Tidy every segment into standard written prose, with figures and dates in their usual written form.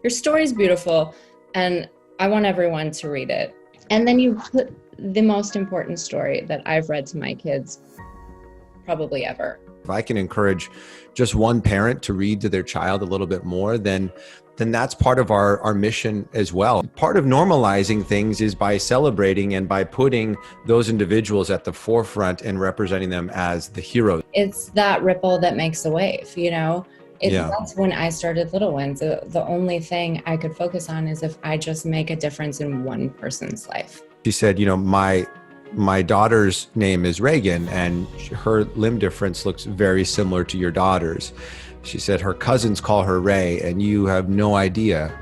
Your story's beautiful, and I want everyone to read it. And then you put the most important story that I've read to my kids probably ever. If I can encourage just one parent to read to their child a little bit more, then that's part of our mission as well. Part of normalizing things is by celebrating and by putting those individuals at the forefront and representing them as the heroes. It's that ripple that makes a wave, you know? That's when I started Little Wins. The only thing I could focus on is if I just make a difference in one person's life. She said, you know, my daughter's name is Reagan, and her limb difference looks very similar to your daughter's. She said her cousins call her Ray, and you have no idea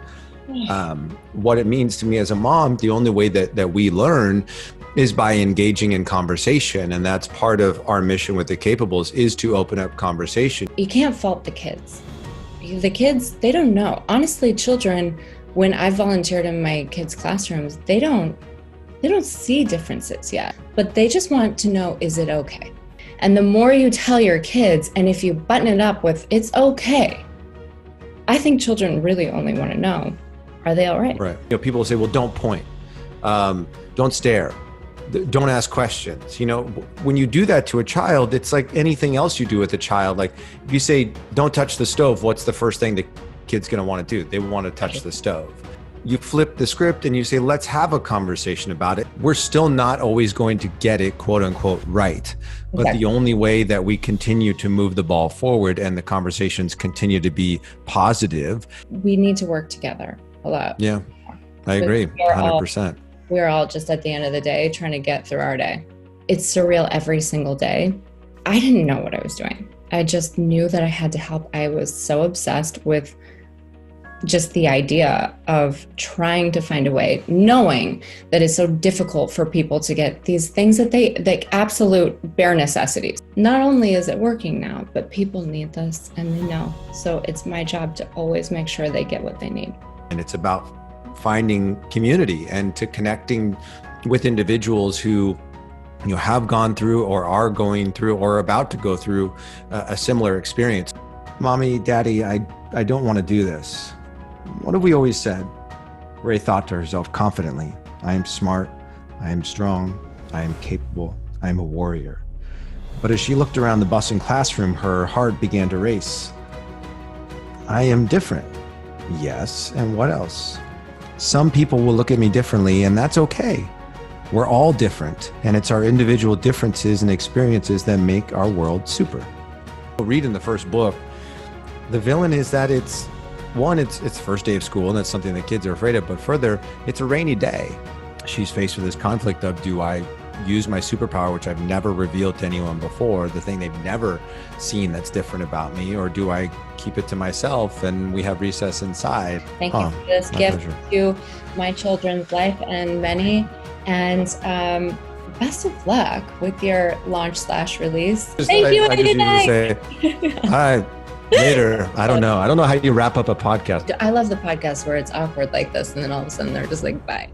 what it means to me as a mom. The only way that we learn is by engaging in conversation. And that's part of our mission with the Capables, is to open up conversation. You can't fault the kids. The kids, they don't know. Honestly, children, when I volunteered in my kids' classrooms, they don't see differences yet, but they just want to know, is it okay? And the more you tell your kids, and if you button it up with, it's okay, I think children really only want to know, are they all right? Right. You know, people will say, well, don't point, don't stare, don't ask questions. You know, when you do that to a child, it's like anything else you do with a child. Like if you say, don't touch the stove, what's the first thing the kid's going to want to do? They want to touch the stove. You flip the script and you say, let's have a conversation about it. We're still not always going to get it, quote unquote, right. But the only way that we continue to move the ball forward and the conversations continue to be positive. We need to work together a lot. Yeah, I agree, 100%. We're all just at the end of the day trying to get through our day. It's surreal every single day. I didn't know what I was doing. I just knew that I had to help. I was so obsessed with just the idea of trying to find a way, knowing that it's so difficult for people to get these things that they absolute bare necessities. Not only is it working now, but people need this and they know. So it's my job to always make sure they get what they need. And it's about finding community and to connecting with individuals who have gone through or are going through or about to go through a similar experience. Mommy, Daddy, I don't want to do this. What have we always said? Ray thought to herself confidently, I am smart, I am strong, I am capable, I am a warrior. But as she looked around the bustling classroom, her heart began to race. I am different. Yes, and what else? Some people will look at me differently, and that's okay. We're all different, and it's our individual differences and experiences that make our world super. We'll read in the first book, the villain is that it's first day of school, and that's something the kids are afraid of, but further, it's a rainy day. She's faced with this conflict of, do I use my superpower, which I've never revealed to anyone before, the thing they've never seen that's different about me, or do I keep it to myself and we have recess inside? Thank you for this gift to my children's life and many, and best of luck with your launch/release. Thank you, and good night. Hi. Later. I don't know how you wrap up a podcast. I love the podcast where it's awkward like this, and then all of a sudden they're just like, bye.